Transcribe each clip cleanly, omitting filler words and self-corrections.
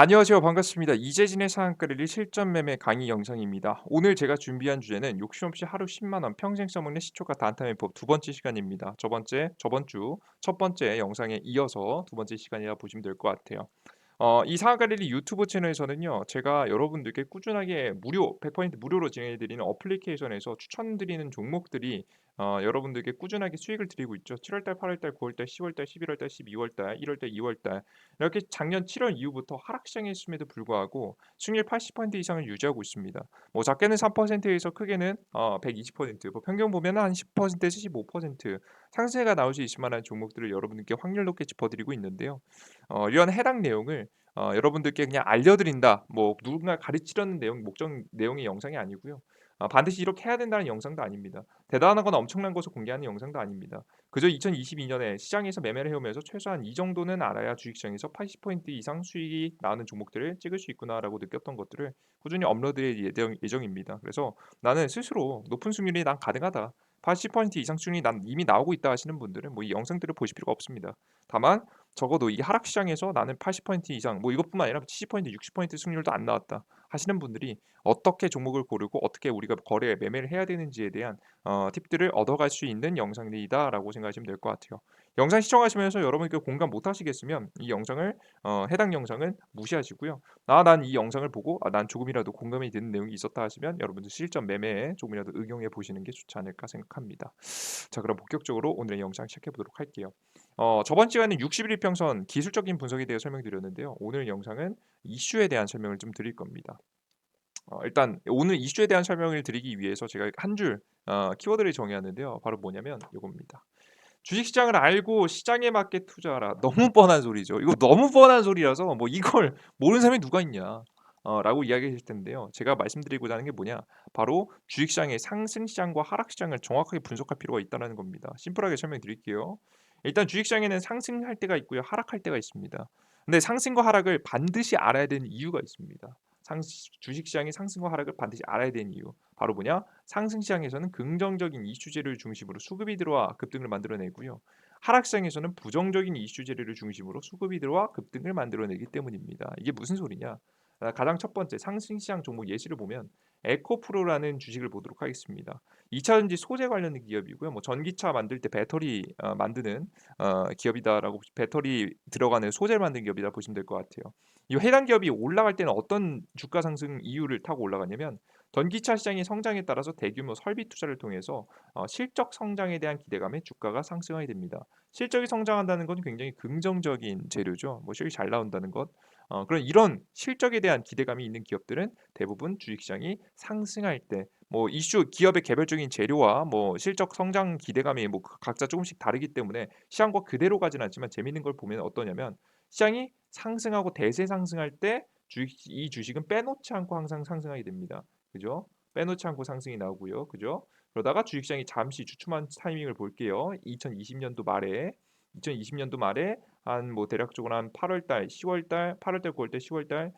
안녕하세요. 반갑습니다. 이재진의 상한가를 실전 매매 강의 영상입니다. 오늘 제가 준비한 주제는 욕심 없이 하루 10만 원 평생 써먹는 시초가 단타매법 두 번째 시간입니다. 저번 주 첫 번째 영상에 이어서 두 번째 시간이라 보시면 될 것 같아요. 이 상한가릴리 유튜브 채널에서는요. 제가 여러분들께 꾸준하게 무료 100% 무료로 진행해 드리는 어플리케이션에서 추천드리는 종목들이 여러분들께 꾸준하게 수익을 드리고 있죠. 7 월달, 8 월달, 9 월달, 10 월달, 11 월달, 12 월달, 1 월달, 2 월달 이렇게 작년 7월 이후부터 하락시장이었음에도 불구하고 수익률 80% 이상을 유지하고 있습니다. 뭐 작게는 3%에서 크게는 120%, 뭐 평균 보면은 한 10%에서 15% 상승세가 나올 수 있을 만한 종목들을 여러분들께 확률 높게 짚어 드리고 있는데요. 이런 해당 내용을 여러분들께 그냥 알려드린다. 뭐 누군가 가르치려는 내용 목적 내용의 영상이 아니고요. 반드시 이렇게 해야 된다는 영상도 아닙니다. 대단하거나 엄청난 것을 공개하는 영상도 아닙니다. 그저 2022년에 시장에서 매매를 해오면서 최소한 이 정도는 알아야 주식시장에서 80% 이상 수익이 나는 종목들을 찍을 수 있구나라고 느꼈던 것들을 꾸준히 업로드할 예정입니다. 그래서 나는 스스로 높은 수익률이 난 가능하다. 80% 이상 수익률이 난 이미 나오고 있다 하시는 분들은 뭐 이 영상들을 보실 필요가 없습니다. 다만 적어도 이 하락시장에서 나는 80% 이상 뭐 이것뿐만 아니라 70% 60% 승률도 안 나왔다 하시는 분들이 어떻게 종목을 고르고 어떻게 우리가 거래에 매매를 해야 되는지에 대한 팁들을 얻어갈 수 있는 영상들이다라고 생각하시면 될 것 같아요. 영상 시청하시면서 여러분께 공감 못 하시겠으면 이 영상을 해당 영상은 무시하시고요. 난 이 영상을 보고 난 조금이라도 공감이 되는 내용이 있었다 하시면 여러분들 실전 매매에 조금이라도 응용해 보시는 게 좋지 않을까 생각합니다. 자, 그럼 본격적으로 오늘의 영상 시작해 보도록 할게요. 저번 시간에 60일 이평선 기술적인 분석에 대해 설명드렸는데요. 오늘 영상은 이슈에 대한 설명을 좀 드릴 겁니다. 일단 오늘 이슈에 대한 설명을 드리기 위해서 제가 한 줄 키워드를 정해왔는데요. 바로 뭐냐면 요겁니다. "주식시장을 알고 시장에 맞게 투자하라." 너무 뻔한 소리죠. 이거 너무 뻔한 소리라서 뭐 이걸 모르는 사람이 누가 있냐 라고 이야기하실 텐데요. 제가 말씀드리고자 하는 게 뭐냐, 바로 주식시장의 상승시장과 하락시장을 정확하게 분석할 필요가 있다는 겁니다. 심플하게 설명드릴게요. 일단 주식시장에는 상승할 때가 있고요. 하락할 때가 있습니다. 근데 상승과 하락을 반드시 알아야 되는 이유가 있습니다. 주식시장의 상승과 하락을 반드시 알아야 되는 이유. 바로 뭐냐? 상승 시장에서는 긍정적인 이슈 재료를 중심으로 수급이 들어와 급등을 만들어내고요. 하락 시장에서는 부정적인 이슈 재료를 중심으로 수급이 들어와 급등을 만들어내기 때문입니다. 이게 무슨 소리냐? 가장 첫 번째 상승 시장 종목 예시를 보면 에코프로라는 주식을 보도록 하겠습니다. 2차전지 소재 관련 기업이고요. 뭐 전기차 만들 때 배터리 만드는 기업이다라고 배터리 들어가는 소재를 만든 기업이다 보시면 될 것 같아요. 이 해당 기업이 올라갈 때는 어떤 주가 상승 이유를 타고 올라가냐면 전기차 시장의 성장에 따라서 대규모 설비 투자를 통해서 실적 성장에 대한 기대감에 주가가 상승하게 됩니다. 실적이 성장한다는 건 굉장히 긍정적인 재료죠. 뭐 실적이 잘 나온다는 것. 그런 이런 실적에 대한 기대감이 있는 기업들은 대부분 주식시장이 상승할 때 뭐 이슈 기업의 개별적인 재료와 뭐 실적 성장 기대감이 뭐 각자 조금씩 다르기 때문에 시장과 그대로 가진 않지만 재미있는 걸 보면 어떠냐면 시장이 상승하고 대세 상승할 때 이 주식은 빼놓지 않고 항상 상승하게 됩니다. 그죠? 빼놓지 않고 상승이 나오고요. 그죠? 그러다가 주식시장이 잠시 주춤한 타이밍을 볼게요. 2020년도 말에 2020년도 말에 한 뭐 대략적으로 한 8 월달, 10 월달, 8 월달, 9 월달, 10 월달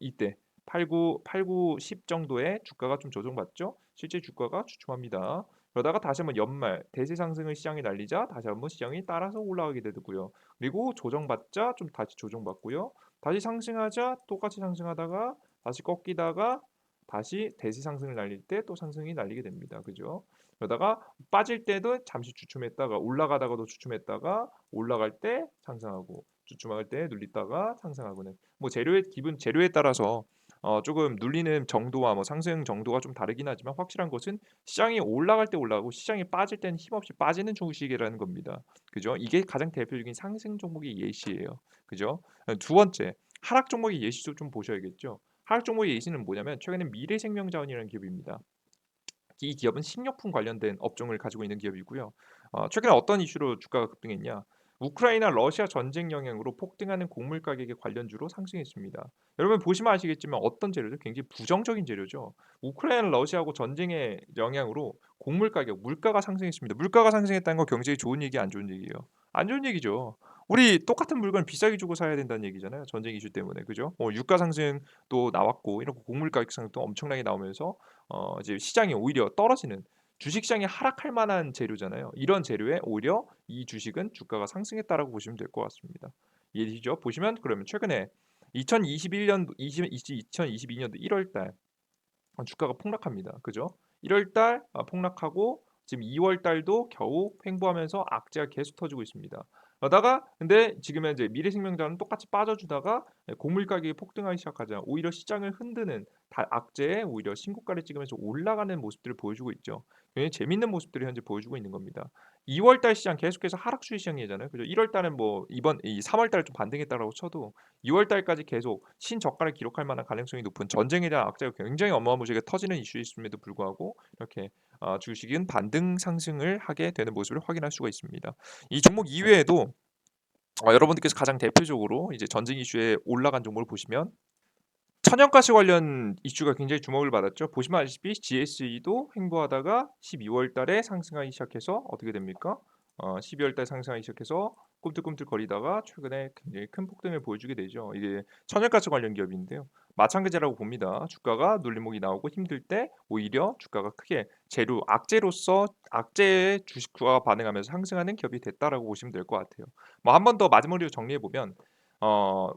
이때 8, 9, 10 정도의 주가가 좀 조정받죠. 실제 주가가 주춤합니다. 그러다가 다시 한번 연말 대세 상승을 시장이 날리자 다시 한번 시장이 따라서 올라가게 되고요. 그리고 조정받자 좀 다시 조정받고요. 다시 상승하자 똑같이 상승하다가 다시 꺾이다가 다시 대시 상승을 날릴 때 또 상승이 날리게 됩니다. 그죠? 그러다가 빠질 때도 잠시 주춤했다가 올라가다가도 주춤했다가 올라갈 때 상승하고 주춤할 때 눌리다가 상승하고는 뭐 재료에 따라서 조금 눌리는 정도와 뭐 상승 정도가 좀 다르긴 하지만 확실한 것은 시장이 올라갈 때 올라가고 시장이 빠질 때는 힘없이 빠지는 주식이라는 겁니다. 그죠? 이게 가장 대표적인 상승 종목의 예시예요. 그죠? 두 번째, 하락 종목의 예시도 좀 보셔야겠죠. 하락 종목의 예시는 뭐냐면 최근에 미래생명자원이라는 기업입니다. 이 기업은 식료품 관련된 업종을 가지고 있는 기업이고요. 최근에 어떤 이슈로 주가가 급등했냐? 우크라이나 러시아 전쟁 영향으로 폭등하는 곡물 가격의 관련주로 상승했습니다. 여러분 보시면 아시겠지만 어떤 재료죠? 굉장히 부정적인 재료죠. 우크라이나 러시아하고 전쟁의 영향으로 곡물 가격, 물가가 상승했습니다. 물가가 상승했다는 건 경제에 좋은 얘기, 안 좋은 얘기예요? 안 좋은 얘기죠. 우리 똑같은 물건 비싸게 주고 사야 된다는 얘기잖아요. 전쟁 이슈 때문에. 그죠? 유가 상승도 나왔고 이렇고 곡물 가격 상승도 엄청나게 나오면서 이제 시장이 오히려 떨어지는 주식 시장이 하락할 만한 재료잖아요. 이런 재료에 오히려 이 주식은 주가가 상승했다라고 보시면 될 것 같습니다. 이해되시죠? 보시면 그러면 최근에 2021년도 2022년도 1월 달 주가가 폭락합니다. 그죠? 1월 달 폭락하고 지금 2월 달도 겨우 횡보하면서 악재가 계속 터지고 있습니다. 그러다가 근데 지금 현재 미래생명자는 똑같이 빠져주다가 곡물 가격이 폭등하기 시작하자 오히려 시장을 흔드는 악재에 오히려 신고가를 찍으면서 올라가는 모습들을 보여주고 있죠. 굉장히 재밌는 모습들을 현재 보여주고 있는 겁니다. 2월 달 시장 계속해서 하락주의 시장이잖아요. 그죠? 1월 달은 뭐 이번 이 3월 달에 좀 반등했다라고 쳐도 2월 달까지 계속 신저가를 기록할 만한 가능성이 높은 전쟁에 대한 악재가 굉장히 어마무시하게 터지는 이슈였음에도 불구하고 이렇게 주식은 반등 상승을 하게 되는 모습을 확인할 수가 있습니다. 이 종목 이외에도 여러분들께서 가장 대표적으로 이제 전쟁 이슈에 올라간 종목을 보시면 천연가스 관련 이슈가 굉장히 주목을 받았죠. 보시면 아시다시피 GSE도 횡보하다가 12월 달에 상승하기 시작해서 어떻게 됩니까? 12월 달 상승하기 시작해서 꿈틀꿈틀거리다가 최근에 굉장히 큰 폭등을 보여주게 되죠. 이게 천연가스 관련 기업인데요. 마찬가지라고 봅니다. 주가가 눌림목이 나오고 힘들 때 오히려 주가가 크게 악재로서 악재의 주식 주가가 반응하면서 상승하는 기업이 됐다라고 보시면 될 것 같아요. 뭐 한 번 더 마지막으로 정리해 보면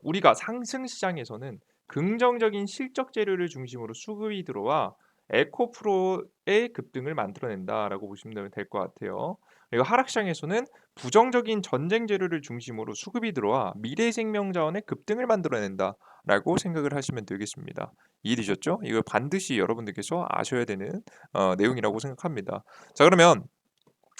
우리가 상승 시장에서는 긍정적인 실적 재료를 중심으로 수급이 들어와 에코프로의 급등을 만들어낸다라고 보시면 될 것 같아요. 그리고 하락시장에서는 부정적인 전쟁 재료를 중심으로 수급이 들어와 미래생명자원의 급등을 만들어낸다라고 생각을 하시면 되겠습니다. 이해되셨죠? 이걸 반드시 여러분들께서 아셔야 되는 내용이라고 생각합니다. 자 그러면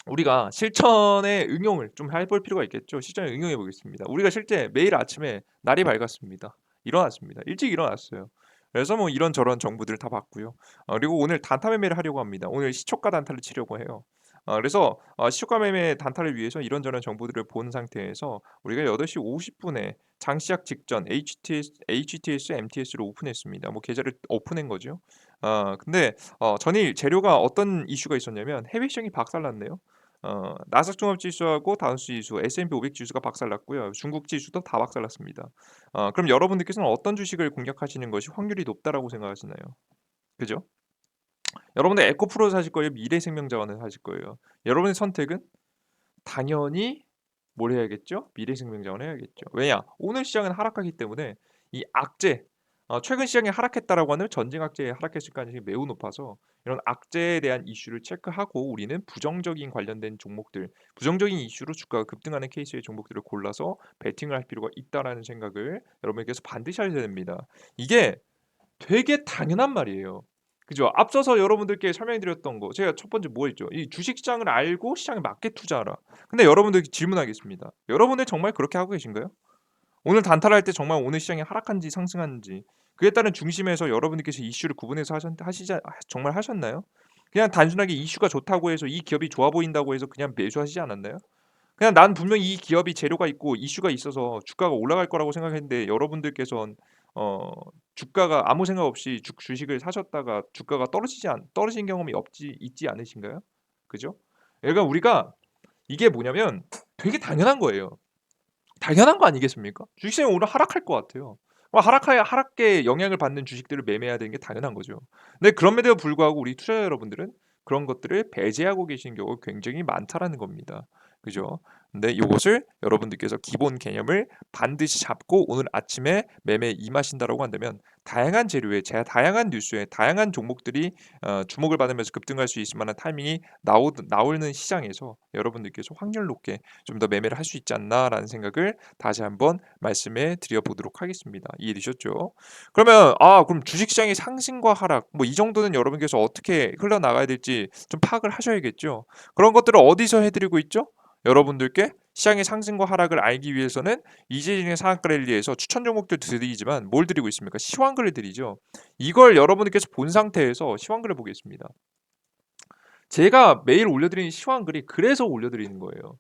우리가 실천의 응용을 좀 해볼 필요가 있겠죠. 실천에 응용해 보겠습니다. 우리가 실제 매일 아침에 날이 밝았습니다. 일어났습니다. 일찍 일어났어요. 그래서 뭐 이런저런 정보들을 다 봤고요. 그리고 오늘 단타 매매를 하려고 합니다. 오늘 시초가 단타를 치려고 해요. 그래서 시초가 매매 단타를 위해서 이런저런 정보들을 본 상태에서 우리가 8시 50분에 장시작 직전 HTS, MTS를 오픈했습니다. 뭐 계좌를 오픈한 거죠. 근데 전일 재료가 어떤 이슈가 있었냐면 해외 시장이 박살났네요. 나스닥 종합 지수하고 다우스 지수, S&P 500 지수가 박살났고요. 중국 지수도 다 박살났습니다. 그럼 여러분들께서는 어떤 주식을 공략하시는 것이 확률이 높다라고 생각하시나요? 그죠? 여러분들 에코프로 사실 거예요? 미래생명자원을 사실 거예요? 여러분의 선택은 당연히 뭘 해야겠죠? 미래생명자원 해야겠죠. 왜냐? 오늘 시장은 하락하기 때문에 이 악재, 최근 시장이 하락했다라고 하는 전쟁 악재에 하락했을 가능성이 매우 높아서 이런 악재에 대한 이슈를 체크하고 우리는 부정적인 관련된 종목들, 부정적인 이슈로 주가가 급등하는 케이스의 종목들을 골라서 베팅을 할 필요가 있다라는 생각을 여러분께서 반드시 하셔야 됩니다. 이게 되게 당연한 말이에요. 그죠? 앞서서 여러분들께 설명드렸던 거 제가 첫 번째 뭐 했죠? 이 주식시장을 알고 시장에 맞게 투자하라. 근데 여러분들께 질문하겠습니다. 여러분들 정말 그렇게 하고 계신가요? 오늘 단타를 할 때 정말 오늘 시장이 하락한지 상승하는지 그에 따른 중심에서 여러분들께서 이슈를 구분해서 정말 하셨나요? 그냥 단순하게 이슈가 좋다고 해서 이 기업이 좋아 보인다고 해서 그냥 매수하시지 않았나요? 그냥 난 분명히 이 기업이 재료가 있고 이슈가 있어서 주가가 올라갈 거라고 생각했는데 여러분들께선 어 주가가 아무 생각 없이 주식을 사셨다가 주가가 떨어진 경험이 없지 있지 않으신가요? 그죠? 그러니까 우리가 이게 뭐냐면 되게 당연한 거예요. 당연한 거 아니겠습니까? 주식시장이 오늘 하락할 것 같아요. 하락에 영향을 받는 주식들을 매매해야 되는 게 당연한 거죠. 근데 그럼에도 불구하고 우리 투자자 여러분들은 그런 것들을 배제하고 계신 경우가 굉장히 많다라는 겁니다. 그죠? 근데 요것을 여러분들께서 기본 개념을 반드시 잡고 오늘 아침에 매매에 임하신다라고 한다면 다양한 재료에 다양한 뉴스에 다양한 종목들이 주목을 받으면서 급등할 수 있을 만한 타이밍이 나오는 시장에서 여러분들께서 확률 높게 좀 더 매매를 할 수 있지 않나라는 생각을 다시 한번 말씀해 드려 보도록 하겠습니다. 이해되셨죠? 그러면 그럼 주식시장의 상승과 하락 뭐 이 정도는 여러분께서 어떻게 흘러나가야 될지 좀 파악을 하셔야겠죠. 그런 것들을 어디서 해드리고 있죠? 여러분들께 시장의 상승과 하락을 알기 위해서는 이재진의 상한가 랠리에서 추천 종목들 드리지만 뭘 드리고 있습니까? 시황글을 드리죠. 이걸 여러분들께서 본 상태에서 시황글을 보겠습니다. 제가 매일 올려드리는 시황글이 그래서 올려드리는 거예요.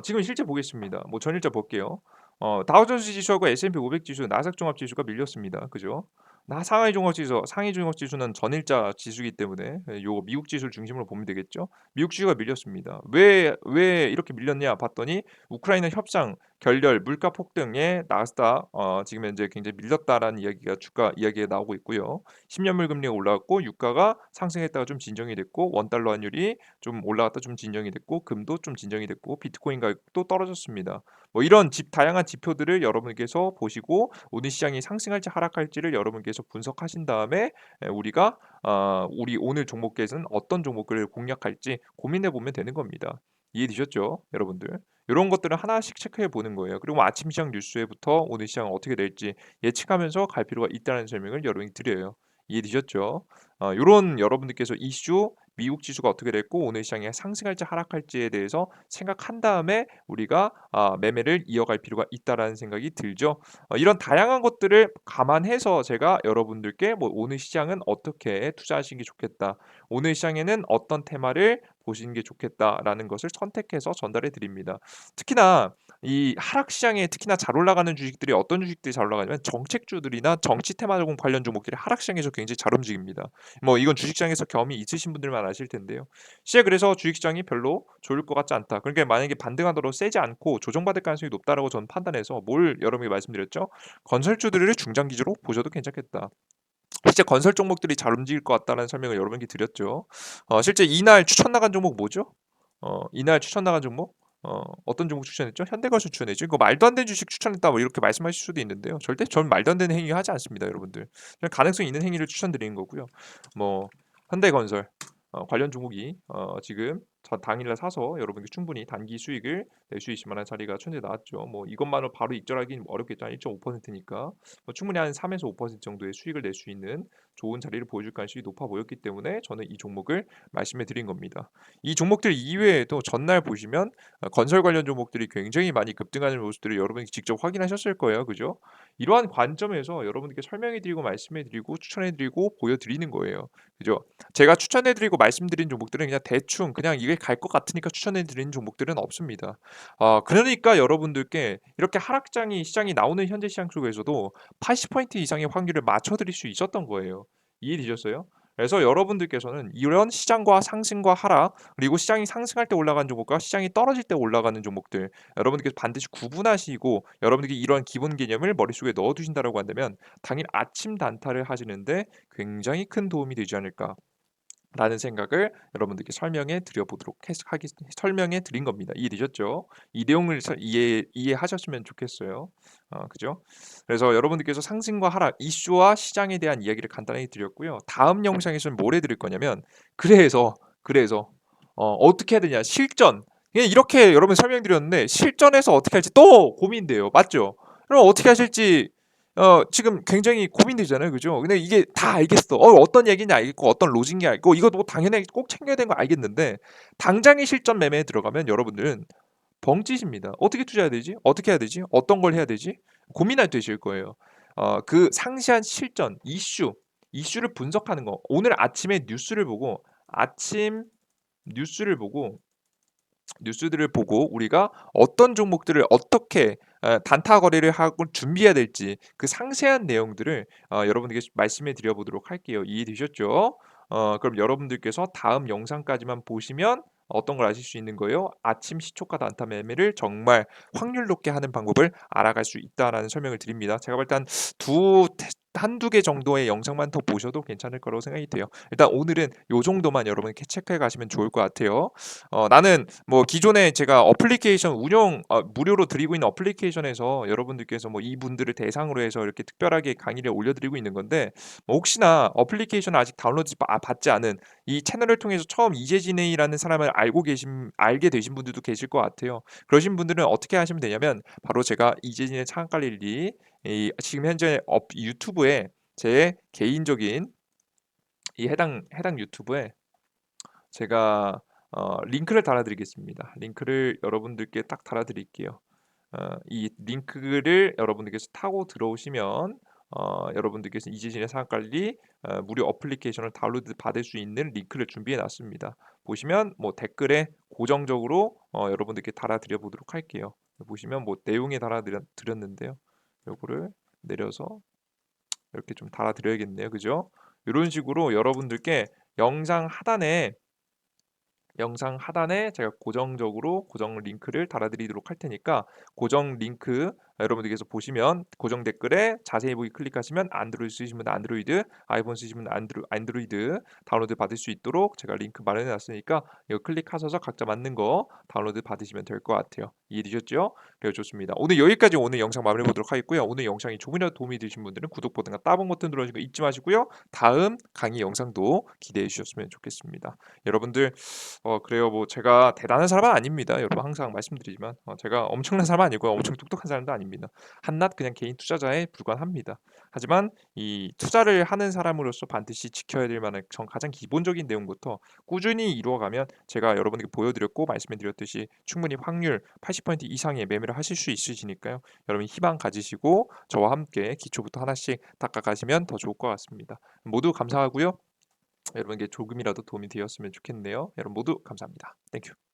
지금 실제 보겠습니다. 뭐 전일자 볼게요. 다우존스 지수하고 S&P 500 지수, 나스닥 종합 지수가 밀렸습니다. 그죠? 상위 종합 지수는 전일자 지수이기 때문에 요 미국 지수를 중심으로 보면 되겠죠. 미국 지수가 밀렸습니다. 왜 이렇게 밀렸냐 봤더니 우크라이나 협상 결렬, 물가 폭등에 나스닥 지금 현재 굉장히 밀렸다라는 이야기가 주가 이야기에 나오고 있고요. 10년물 금리가 올라갔고 유가가 상승했다가 좀 진정이 됐고 원달러 환율이 좀 올라갔다 좀 진정이 됐고 금도 좀 진정이 됐고 비트코인 가격도 떨어졌습니다. 뭐 이런 다양한 지표들을 여러분께서 보시고 오늘 시장이 상승할지 하락할지를 여러분께서 분석하신 다음에 우리가 우리 오늘 종목에서는 어떤 종목을 공략할지 고민해 보면 되는 겁니다. 이해되셨죠, 여러분들? 이런 것들을 하나씩 체크해 보는 거예요. 그리고 아침 시장 뉴스에부터 오늘 시장은 어떻게 될지 예측하면서 갈 필요가 있다는 설명을 여러분이 드려요. 이해되셨죠? 요런 여러분들께서 이슈, 미국 지수가 어떻게 됐고 오늘 시장이 상승할지 하락할지에 대해서 생각한 다음에 우리가 매매를 이어갈 필요가 있다라는 생각이 들죠. 이런 다양한 것들을 감안해서 제가 여러분들께 뭐 오늘 시장은 어떻게 투자하시는 게 좋겠다. 오늘 시장에는 어떤 테마를 보시는 게 좋겠다라는 것을 선택해서 전달해 드립니다. 특히나 이 하락 시장에 특히나 잘 올라가는 주식들이 어떤 주식들이 잘 올라가냐면 정책주들이나 정치 테마 관련 종목들이 하락 시장에서 굉장히 잘 움직입니다. 뭐 이건 주식시장에서 경험이 있으신 분들만 아실 텐데요. 시에 그래서 주식시장이 별로 좋을 것 같지 않다. 그러니까 만약에 반등하더라도 세지 않고 조정받을 가능성이 높다라고 저는 판단해서 뭘 여러분에게 말씀드렸죠? 건설주들을 중장 기조로 보셔도 괜찮겠다. 실제 건설 종목들이 잘 움직일 것 같다는 설명을 여러분께 드렸죠. 실제 이날 추천 나간 종목 뭐죠? 이날 추천 나간 종목 어떤 종목 추천했죠? 현대건설 추천했죠. 이거 말도 안 되는 주식 추천했다 뭐 이렇게 말씀하실 수도 있는데요. 절대 전 말도 안 되는 행위 하지 않습니다, 여러분들. 그냥 가능성 있는 행위를 추천드리는 거고요. 뭐 현대건설 관련 종목이 지금 당일날 사서 여러분께 충분히 단기 수익을 낼 수 있을 만한 자리가 현재 나왔죠. 뭐 이것만으로 바로 익절하기는 어렵겠죠. 한 1.5%니까 충분히 한 3에서 5% 정도의 수익을 낼 수 있는 좋은 자리를 보여줄 가능성이 높아 보였기 때문에 저는 이 종목을 말씀해 드린 겁니다. 이 종목들 이외에도 전날 보시면 건설 관련 종목들이 굉장히 많이 급등하는 모습들을 여러분이 직접 확인하셨을 거예요. 그죠? 이러한 관점에서 여러분들께 설명해 드리고 말씀해 드리고 추천해 드리고 보여 드리는 거예요. 그죠? 제가 추천해 드리고 말씀드린 종목들은 그냥 대충 그냥 이게 갈 것 같으니까 추천해 드리는 종목들은 없습니다. 그러니까 여러분들께 이렇게 하락장이 시장이 나오는 현재 시장 속에서도 80% 이상의 확률을 맞춰 드릴 수 있었던 거예요. 이해되셨어요? 그래서 여러분들께서는 이런 시장과 상승과 하락 그리고 시장이 상승할 때 올라가는 종목과 시장이 떨어질 때 올라가는 종목들 여러분들께서 반드시 구분하시고 여러분들께 이러한 기본 개념을 머릿속에 넣어 두신다라고 한다면 당일 아침 단타를 하시는데 굉장히 큰 도움이 되지 않을까 라는 생각을 여러분들께 설명해 드려 보도록 설명해 드린 겁니다. 이해되셨죠? 이 내용을 이해하셨으면 좋겠어요. 그죠? 그래서 여러분들께서 상승과 하락, 이슈와 시장에 대한 이야기를 간단하게 드렸고요. 다음 영상에서는 뭘 해드릴 거냐면 그래서 어떻게 해야 되냐 실전 그냥 이렇게 여러분 설명드렸는데 실전에서 어떻게 할지 또 고민돼요. 맞죠? 그럼 어떻게 하실지 지금 굉장히 고민되잖아요. 그죠? 근데 이게 다 알겠어. 어떤 얘기인지 알겠고 어떤 로직인지 알고 이거 뭐 당연히 꼭 챙겨야 되는 거 알겠는데 당장의 실전 매매에 들어가면 여러분들은 벙찌십니다. 어떻게 투자해야 되지? 어떻게 해야 되지? 어떤 걸 해야 되지? 고민할 되실 거예요. 그 상세한 실전, 이슈를 분석하는 거. 오늘 아침에 아침 뉴스를 보고 뉴스들을 보고 우리가 어떤 종목들을 어떻게 단타 거래를 하고 준비해야 될지 그 상세한 내용들을 여러분에게 말씀해 드려 보도록 할게요. 이해되셨죠? 그럼 여러분들께서 다음 영상까지만 보시면 어떤 걸 아실 수 있는 거예요? 아침 시초가 단타 매매를 정말 확률 높게 하는 방법을 알아갈 수 있다라는 설명을 드립니다. 제가 볼 때 한두 개 정도의 영상만 더 보셔도 괜찮을 거라고 생각이 돼요. 일단 오늘은 요 정도만 여러분 체크해 가시면 좋을 것 같아요. 나는 뭐 기존에 제가 어플리케이션 무료로 드리고 있는 어플리케이션에서 여러분들께서 뭐 이분들을 대상으로 해서 이렇게 특별하게 강의를 올려드리고 있는 건데 뭐 혹시나 어플리케이션 아직 다운로드 받지 않은 이 채널을 통해서 처음 이재진이라는 사람을 알게 되신 분들도 계실 것 같아요. 그러신 분들은 어떻게 하시면 되냐면 바로 제가 이재진의 창업 관리 이 지금 현재 유튜브에 제 개인적인 이 해당 유튜브에 제가 링크를 달아드리겠습니다. 링크를 여러분들께 딱 달아드릴게요. 이 링크를 여러분들께서 타고 들어오시면 여러분들께서 이재진의 사업관리 무료 어플리케이션을 다운로드 받을 수 있는 링크를 준비해 놨습니다. 보시면 뭐 댓글에 고정적으로 여러분들께 달아드려 보도록 할게요. 보시면 뭐 내용에 달아드렸는데요. 요거를 내려서 이렇게 좀 달아드려야겠네요. 그죠? 이런 식으로 여러분들께 영상 하단에 영상 하단에 제가 고정적으로 고정 링크를 달아드리도록 할 테니까 고정 링크 여러분들께서 보시면 고정 댓글에 자세히 보기 클릭하시면 안드로이드 쓰시면 안드로이드, 아이폰 쓰시면 안드로이드 다운로드 받을 수 있도록 제가 링크 마련해 놨으니까 이거 클릭하셔서 각자 맞는 거 다운로드 받으시면 될 것 같아요. 이해되셨죠? 그래요, 좋습니다. 오늘 여기까지 오늘 영상 마무리해 보도록 하겠고요. 오늘 영상이 조금이라도 도움이 되신 분들은 구독 버튼과 따봉 버튼 눌러주시는 거 잊지 마시고요. 다음 강의 영상도 기대해 주셨으면 좋겠습니다. 여러분들 그래요. 뭐 제가 대단한 사람은 아닙니다. 여러분 항상 말씀드리지만 제가 엄청난 사람은 아니고요. 엄청 똑똑한 사람도 아닙니다. 한낱 그냥 개인 투자자에 불과합니다. 하지만 이 투자를 하는 사람으로서 반드시 지켜야 될 만한 가장 기본적인 내용부터 꾸준히 이루어가면 제가 여러분에게 보여드렸고 말씀해 드렸듯이 충분히 확률 80% 이상의 매매를 하실 수 있으시니까요. 여러분 희망 가지시고 저와 함께 기초부터 하나씩 닦아가시면 더 좋을 것 같습니다. 모두 감사하고요. 여러분에게 조금이라도 도움이 되었으면 좋겠네요. 여러분 모두 감사합니다. 땡큐.